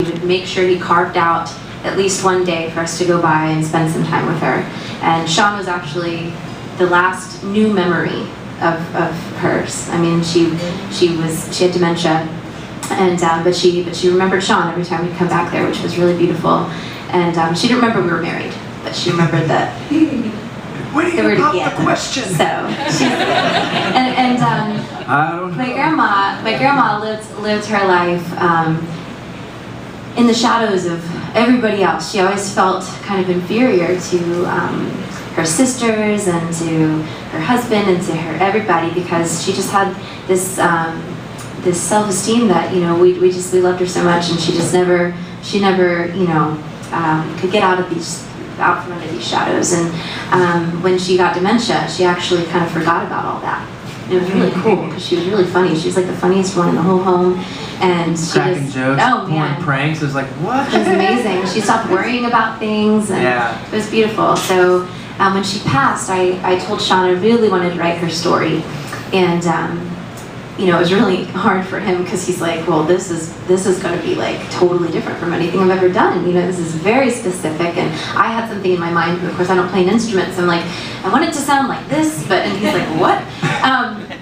He would make sure he carved out at least one day for us to go by and spend some time with her. And Sean was actually the last new memory of hers. I mean, she had dementia, and but she remembered Sean every time we'd come back there, which was really beautiful. And she didn't remember we were married, but she remembered that What do you were about together. the question? So I don't know. my grandma lived her life in the shadows of everybody else. She always felt kind of inferior to her sisters and to her husband and to her everybody, because she just had this this self-esteem that, you know, we loved her so much, and she never you know could get out from under these shadows. And when she got dementia, she actually kind of forgot about all that. And it was really cool because she was really funny. She was like the funniest one in the whole home, and she cracking jokes, pulling pranks. It was like, what? It was amazing. She stopped worrying about things, and it was beautiful. So when she passed, I told Sean I really wanted to write her story, and you know, it was really hard for him because he's like, well, this is going to be like totally different from anything I've ever done. You know, this is very specific, and I had something in my mind. But of course, I don't play an instrument, so I'm like, I want it to sound like this, and he's like, what?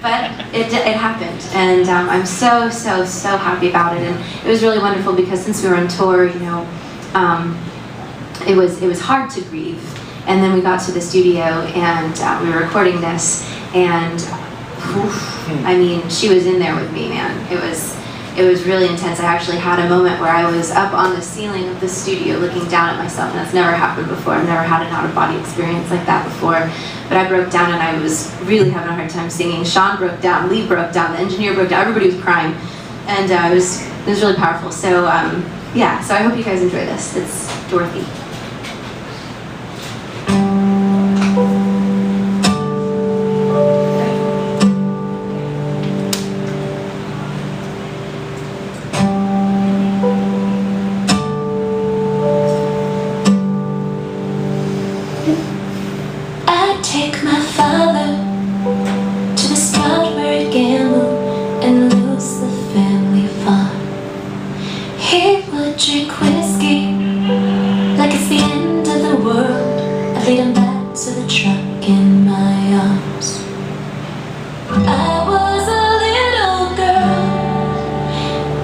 But it happened, and I'm so happy about it. And it was really wonderful because since we were on tour, you know, it was hard to grieve. And then we got to the studio, and we were recording this, and I mean, she was in there with me, man. It was really intense. I actually had a moment where I was up on the ceiling of the studio looking down at myself, and that's never happened before. I've never had an out-of-body experience like that before. But I broke down, and I was really having a hard time singing. Sean broke down, Lee broke down, the engineer broke down, everybody was crying. And it was really powerful. So yeah, so I hope you guys enjoy this. It's Dorothy. Take my father to the spot where he'd gamble and lose the family farm. He would drink whiskey like it's the end of the world. I'd lead him back to the truck in my arms. I was a little girl,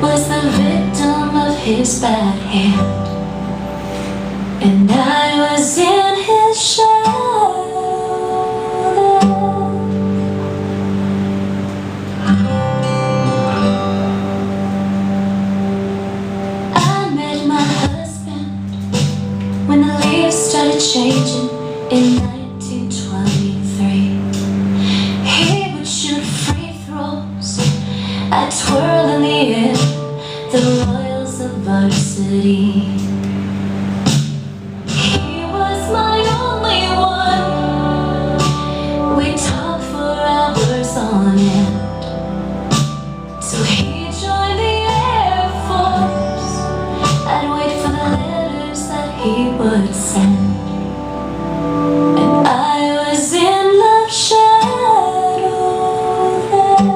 was the victim of his bad hand, and I was in his shadow. When the leaves started changing in 1923, he would shoot free throws, I'd twirl in the air, the Royals of varsity. He was my only one, we'd talk for hours on end, till he joined the Air Force. I'd wait for the letters that he would send, and I was in love's shadow then.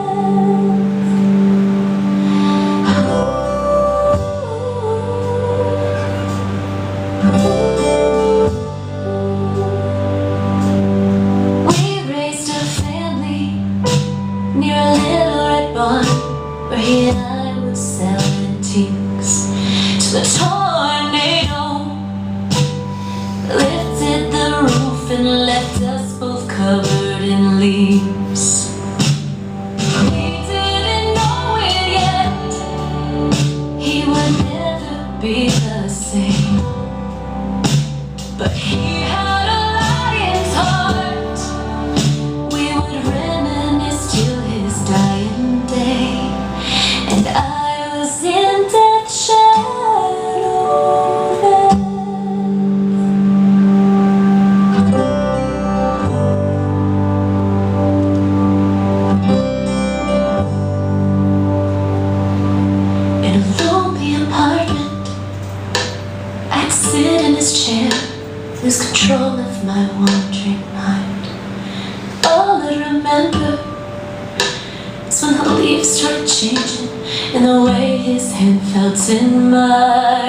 We raised a family near a little red barn where he and I would sell antiques till the tornado lifted the roof and left us both covered in leaves. We didn't know it yet, he would never be the same, but he had a lion's heart. We would reminisce till his dying day, and I was in death's shadow then. In a lonely apartment, I'd sit in his chair, lose control of my wandering mind. All I remember is when the leaves started changing and the way his hand felt in mine.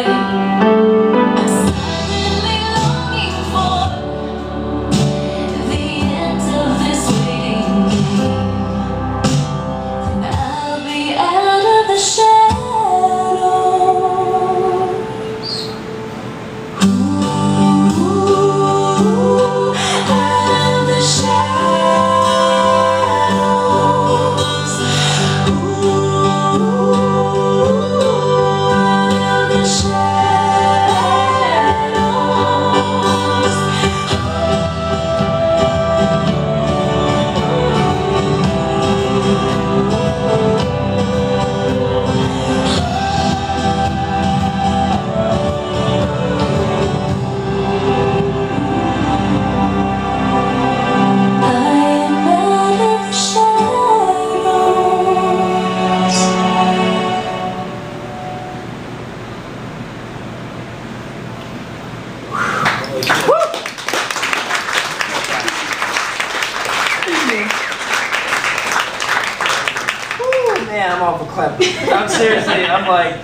Clem. I'm seriously, I'm like,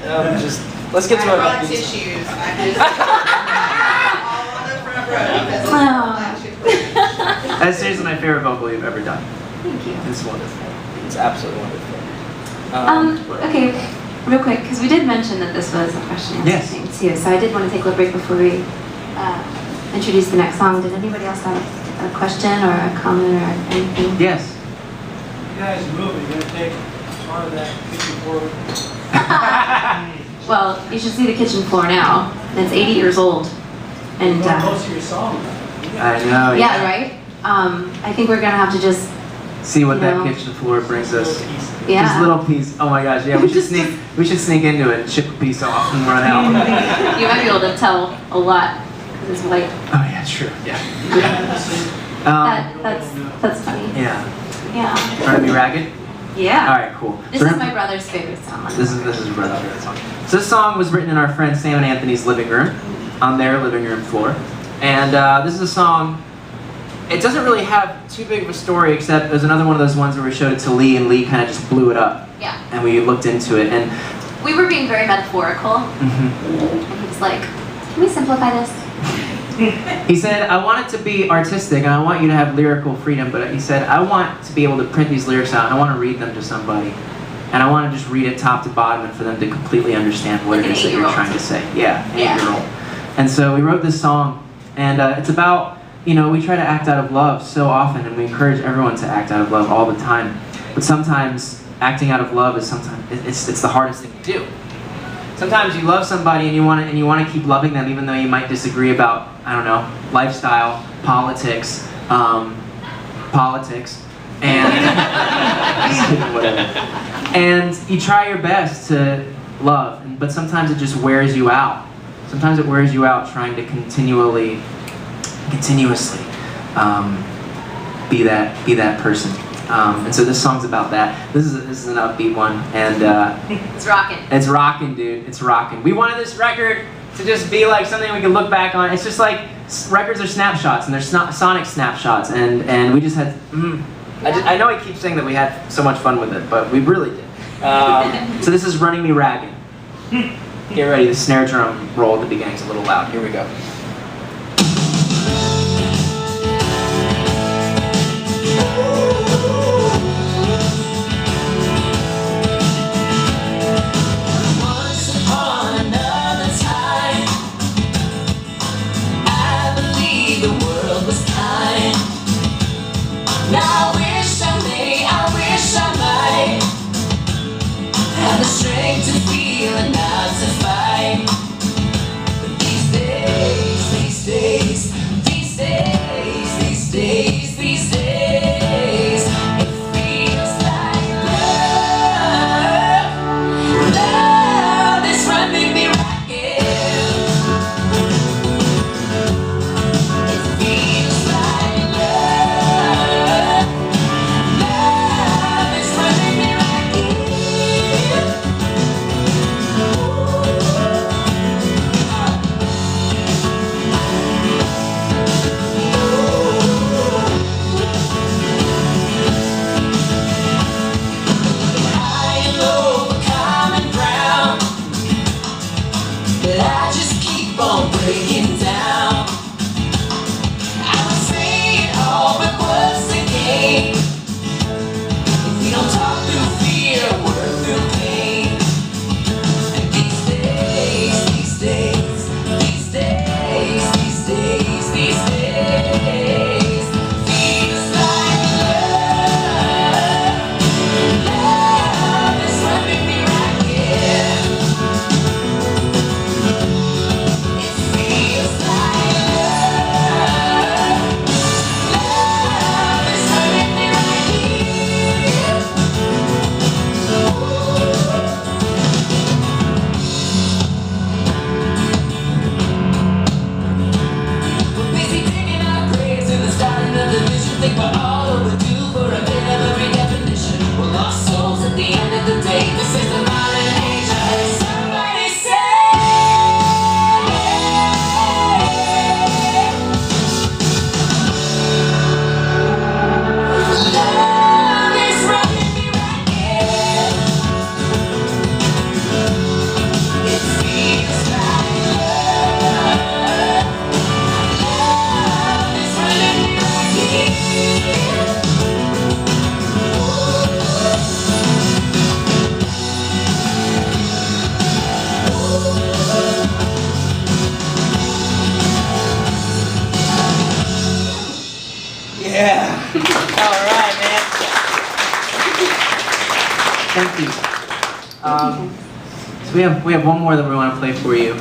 just, let's get to I our brought upbeat song. tissues. I just all on the front row because it's Flagship. That's seriously my favorite vocal you've ever done. Thank you. It's wonderful. It's absolutely wonderful. Okay, real quick, because we did mention that this was a question and answer thing too, so I did want to take a little break before we introduce the next song. Did anybody else have a question or a comment or anything? Yes. You guys move it, you're gonna take part of that kitchen forward. Well, you should see the kitchen floor now. It's 80 years old. And Most of your songs. I know. yeah, right? I think we're gonna have to just See what that kitchen floor brings us. yeah. Just little piece. Oh my gosh, yeah. We should sneak into it, and chip a piece off, and run out. You might be able to tell a lot because it's white. Oh yeah, true. Yeah. That's funny. Yeah. Yeah. Trying to be ragged. Yeah. All right, cool. This is my brother's favorite song. This is your brother's favorite song. So this song was written in our friend Sam and Anthony's living room, on their living room floor, and this is a song. It doesn't really have too big of a story, except it was another one of those ones where we showed it to Lee, and Lee kind of just blew it up. Yeah. And we looked into it, and We were being very metaphorical. And he was like, "Can we simplify this?" he said, I want it to be artistic, and I want you to have lyrical freedom, but he said, I want to be able to print these lyrics out, and I want to read them to somebody. And I want to just read it top to bottom, and for them to completely understand what Like it an is that you're 8-year-old. trying to say. Yeah, an Yeah. 8-year-old. And so we wrote this song, and it's about, you know, we try to act out of love so often, and we encourage everyone to act out of love all the time. But sometimes acting out of love is it's the hardest thing to do. Sometimes you love somebody and you want to keep loving them even though you might disagree about, I don't know, lifestyle, politics, and whatever. And you try your best to love, but sometimes it just wears you out. Sometimes it wears you out trying to continuously be that person. And so this song's about that. This is an upbeat one, and It's rocking. it's rocking, dude. It's rocking. We wanted this record to just be like something we could look back on. It's just like records are snapshots, and they're sonic snapshots, and we just had. I know I keep saying that we had so much fun with it, but we really did. So this is Running Me Ragged. Get ready. The snare drum roll at the beginning's a little loud. Here we go. Now I wish I might have the strength to feel and not to fight. But these days, it feels like love is running me ragged. It feels like love is running me ragged. High and low, common ground, but I just keep on breaking down. I would say it all, but what's the gain if we don't talk through fear, work through pain? And these days, feels like love is running me ragged. It feels like Thank you. So we have one more that we want to play for you.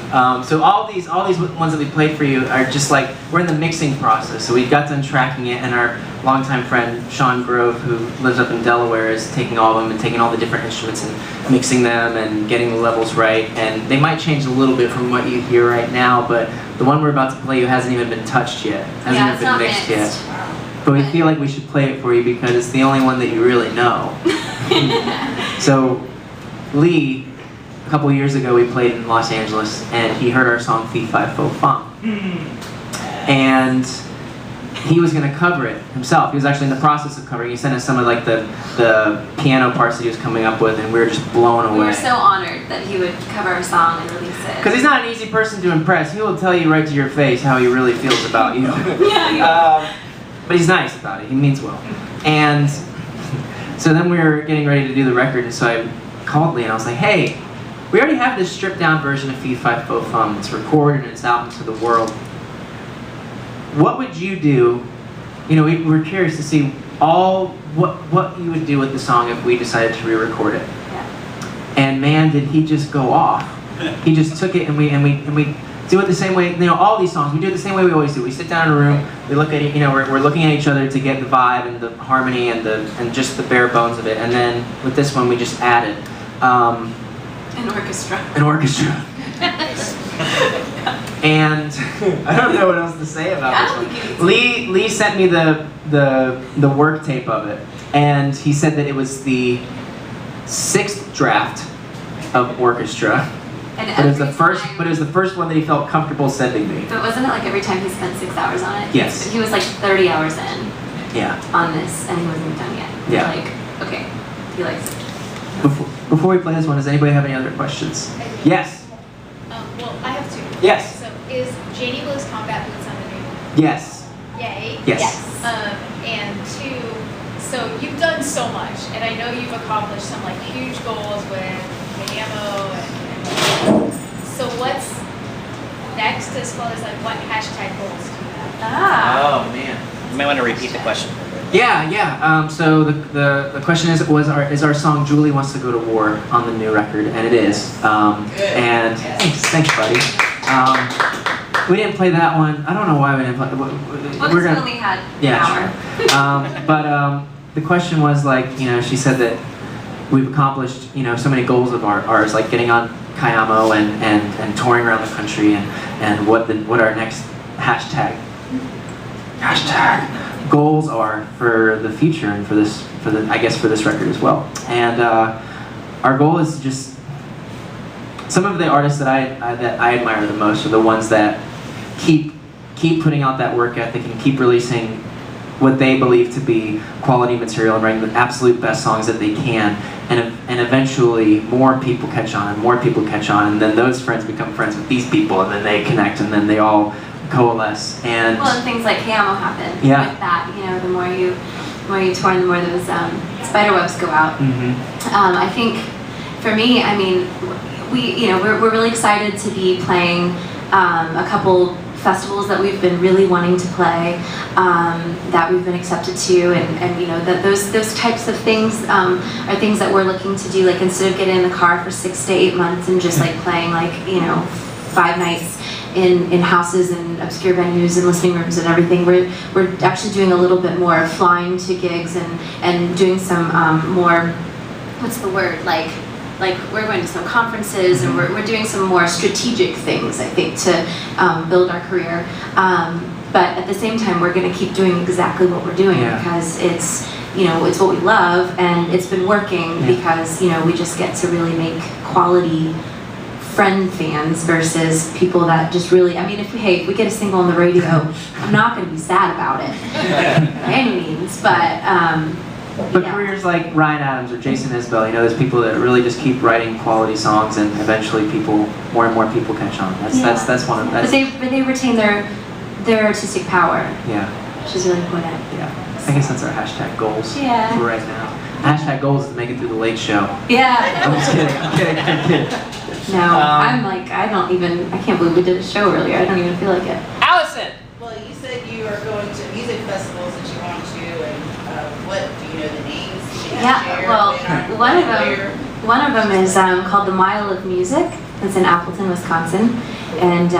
So all these ones that we played for you are just like, we're in the mixing process. So we got done tracking it, and our longtime friend Sean Grove, who lives up in Delaware, is taking all of them and taking all the different instruments and mixing them and getting the levels right. And they might change a little bit from what you hear right now, but the one we're about to play you hasn't even been touched yet. Hasn't even been mixed yet. But we feel like we should play it for you because it's the only one that you really know. So Lee, a couple years ago, we played in Los Angeles, and he heard our song Fee Fi Fo Fum. And he was going to cover it himself. He was actually in the process of covering. He sent us some of like the piano parts that he was coming up with, and we were just blown away. We were so honored that he would cover our song and release it. Because he's not an easy person to impress. He will tell you right to your face how he really feels about you. But he's nice about it. He means well. And so then we were getting ready to do the record, and so I called Lee and I was like, hey, we already have this stripped down version of Fee Fi Fo Fum. It's recorded and it's out into the world. What would you do? You know, we were curious to see what you would do with the song if we decided to re-record it. Yeah. And man, did he just go off. He just took it, and we do it the same way. You know, all these songs we do it the same way we always do. We sit down in a room, we look at it. You know, we're looking at each other to get the vibe and the harmony and just the bare bones of it. And then with this one, we just added An orchestra. An orchestra. And I don't know what else to say about this one. Lee sent me the work tape of it, and he said that it was the 6th draft of orchestra. And But it was the first one that he felt comfortable sending me. But wasn't it like every time he spent 6 hours on it? Yes. He was like 30 hours in. Yeah. On this, and he wasn't done yet. Yeah. Like, okay, he likes it. Before we play this one, does anybody have any other questions? Yes. Well, I have 2. Yes. So, is JD Blues Combat Boots on the new? Yes. Yay. Yes. And 2, so you've done so much, and I know you've accomplished some like huge goals with ammo and so what's next as far as like what hashtag goals do you have? Oh man. You might want to repeat the question. Yeah. So the question is our song "Julie Wants to Go to War" on the new record, and it is. And thanks, buddy. We didn't play that one. I don't know why we didn't play. We're gonna. We only had an hour. Sure. But the question was like, you know, she said that we've accomplished, you know, so many goals of ours, like getting on Kayamo and touring around the country, and what our next hashtag goals are for the future and for this record as well. And our goal is to just, some of the artists that I admire the most are the ones that keep putting out that work ethic and keep releasing what they believe to be quality material and writing the absolute best songs that they can, and eventually more people catch on, and then those friends become friends with these people, and then they connect, and then they all coalesce. And things like Kayamo happen. Yeah. With that, you know, the more you tour, the more those spider webs go out. Mm-hmm. I think for me, I mean, we're really excited to be playing a couple festivals that we've been really wanting to play, that we've been accepted to, and you know, that those types of things are things that we're looking to do. Like, instead of getting in the car for 6 to 8 months and just like playing like, you know, 5 nights in houses and obscure venues and listening rooms and everything, we're actually doing a little bit more flying to gigs and doing some more, what's the word, like we're going to some conferences, and we're doing some more strategic things, I think, to build our career. But at the same time, we're going to keep doing exactly what we're doing, because it's, you know, it's what we love, and it's been working, because, you know, we just get to really make quality friend fans versus people that just really, I mean, if we get a single on the radio, I'm not going to be sad about it by any means, but careers like Ryan Adams or Jason Isbell, you know, there's people that really just keep writing quality songs, and eventually more and more people catch on. That's one of them. But they retain their artistic power. Yeah. Which is really important. Yeah. I guess that's our hashtag goals for right now. Hashtag goals is to make it through the late show. Yeah. I'm just kidding. I'm kidding. No, I'm like, I can't believe we did a show earlier. I don't even feel like it. Allison! Well, you said you are going to music festivals that you want to, and what, do you know the names? Yeah, share? well, You know, one of them is called the Mile of Music. It's in Appleton, Wisconsin, and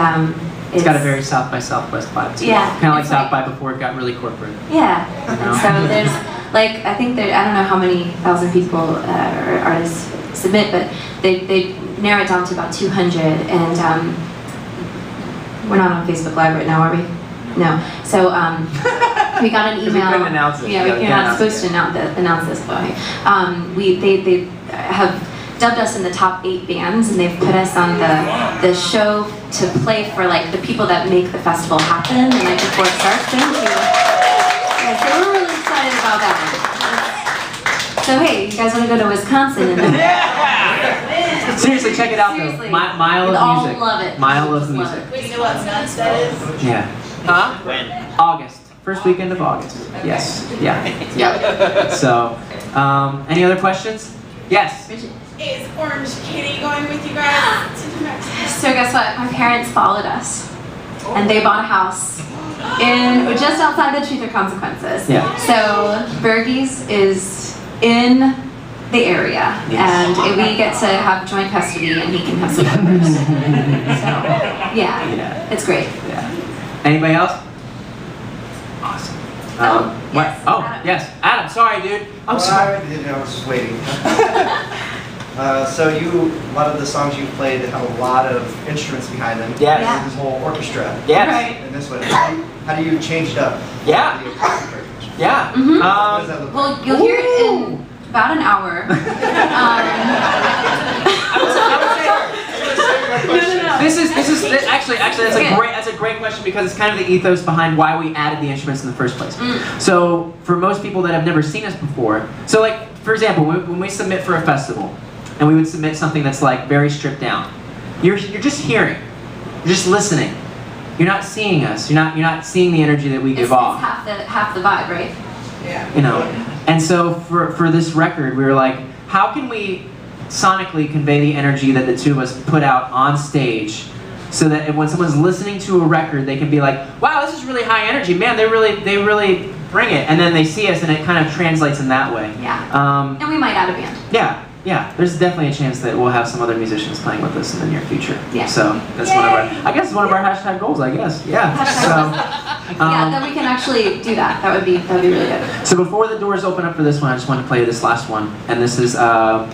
It's got a very South by Southwest vibe too. Yeah, Kind of like it's South like- by before it got really corporate. yeah. You know? And so there's like I think there I don't know how many thousand people or artists submit, but they narrow it down to about 200, and we're not on Facebook Live right now, are we? No. So we got an 'Cause we email. couldn't announce it. Yeah, Yeah, we're we not can't supposed to announce this, but they have dubbed us in the top 8 bands, and they've put us on the show to play for like the people that make the festival happen the night before it starts. Thank you. Yeah, so we're really excited about that. So hey, you guys want to go to Wisconsin? And Seriously, check it out though. Seriously. Mile We'd of all Music. love it. Mile of Just love Music. it. Wait, you know what month that is? Yeah. Huh? When? August. First weekend of August. Yes. Yeah. Yeah. So, any other questions? Yes. Is Orange Kitty going with you guys to New Mexico? So guess what? My parents followed us, and they bought a house in just outside the Truth or Consequences. Yeah. So Bergie's is in the area, Yes. and we get to have joint custody, and he can have some members. So yeah, Yeah. it's great. Yeah. Anybody else? Awesome. What? yes, Oh, Adam. yes. Adam, sorry, dude. I'm sorry. I was just waiting. So a lot of the songs you played have a lot of instruments behind them. Yes. Yeah. This whole orchestra. Yes. Right. And this one, how do you change it up? Yeah. The acoustic version. Yeah. Mhm. What does that look Well, like? you'll hear it in about an hour. This is actually that's a Okay. great question, because it's kind of the ethos behind why we added the instruments in the first place. So for most people that have never seen us before, so like for example, when we submit for a festival, and we would submit something that's like very stripped down, you're just hearing, you're just listening. You're not seeing us. You're not seeing the energy that we give It's off. half the vibe, right? You know, and so for this record, we were like, how can we sonically convey the energy that the two of us put out on stage, so that when someone's listening to a record, they can be like, wow, this is really high energy, man, they really bring it, and then they see us and it kind of translates in that way. Yeah. And we might add a band. Yeah, there's definitely a chance that we'll have some other musicians playing with us in the near future. Yeah. So that's one of our, I guess it's one of our hashtag goals, I guess. Yeah. So, Yeah, then we can actually do that. That would be really good. so before the doors open up for this one, I just want to play this last one, and this is, oh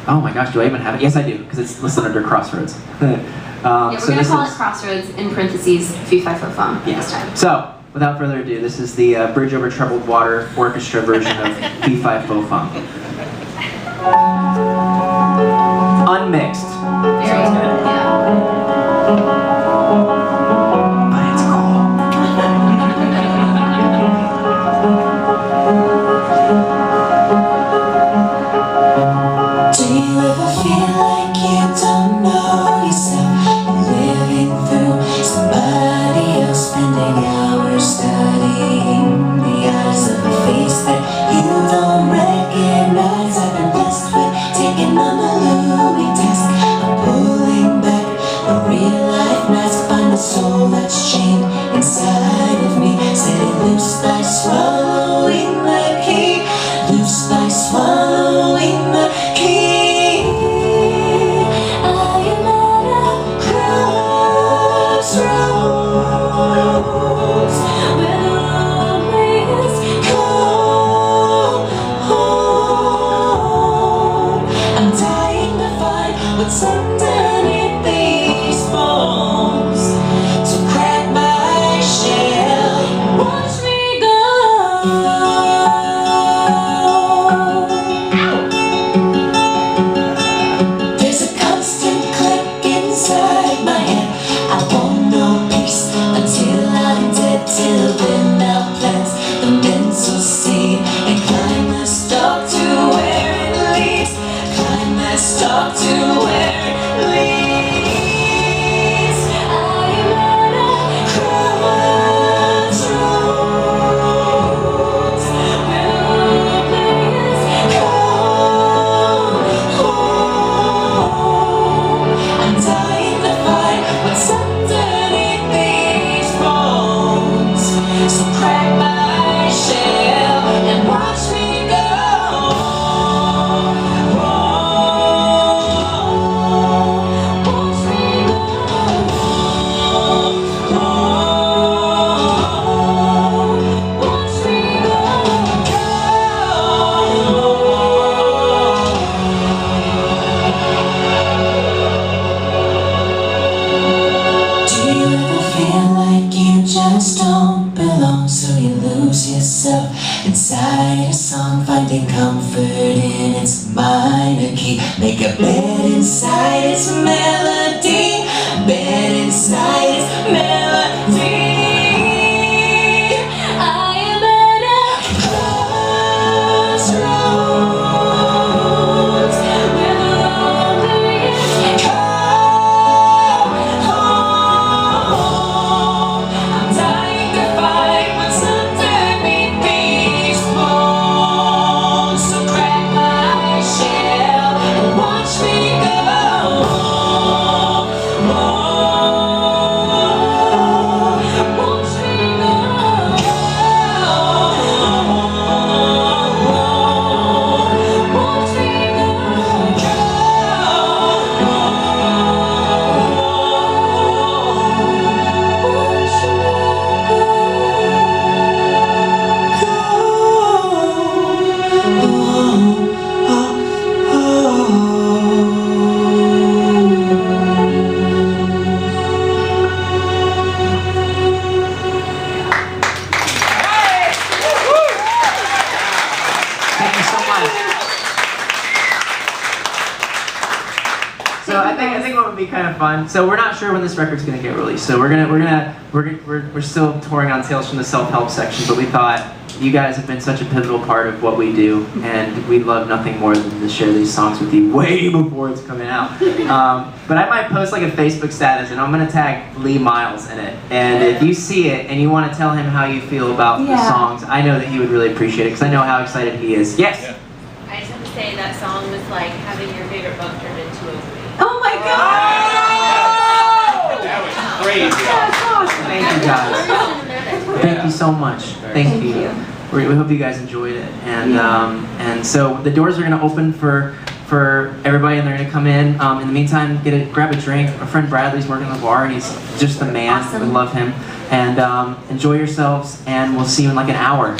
my gosh, do I even have it? Yes, I do, because it's listed under Crossroads. Yeah, we're so gonna this call is, it Crossroads in parentheses Fee Fi Fo Fum this time. So, without further ado, this is the Bridge Over Troubled Water orchestra version of Fee Fi Fo Fum. Unmixed. Very good. Yeah. But it's cool. Do you ever feel like you don't know yourself? Living through somebody else, spending hours studying the eyes of a face that you don't recognize. I've been blessed with taking on the looming task of pulling back a real life mask. Find a soul that's chained inside of me. Set it loose by swallowing the key. Loose by swallowing the key. I am at a crossroads where the loneliest call home. I'm dying to find what's underneath these bones. So crack my shell, watch me go. just don't belong, so you lose yourself inside a song, finding comfort in its minor key. Make a bed inside its melody, bed inside its melody. I am at a crossroads where the lonely come home. I'm dying to find what's underneath these bones. So crack my shell and watch me go. Watch me go. Watch me Thank you so much. So I think what would be kind of fun. So we're not sure when this record's gonna get released. So we're still touring on Tales from the Self-Help section, but we thought you guys have been such a pivotal part of what we do, and we'd love nothing more than to share these songs with you way before it's coming out. But I might post like a Facebook status, and I'm gonna tag Lee Miles in it. And if you see it and you want to tell him how you feel about the songs, I know that he would really appreciate it because I know how excited he is. Yes. I just have to say that song was like having your favorite book turned into a movie. Oh my God! That was crazy. Thank you guys. Thank you so much. Thank you. We hope you guys enjoyed it. And so the doors are going to open for everybody, and they're going to come in. In the meantime, grab a drink. Our friend Bradley's working the bar, and he's just the man. Awesome. We love him. And enjoy yourselves, and we'll see you in like an hour.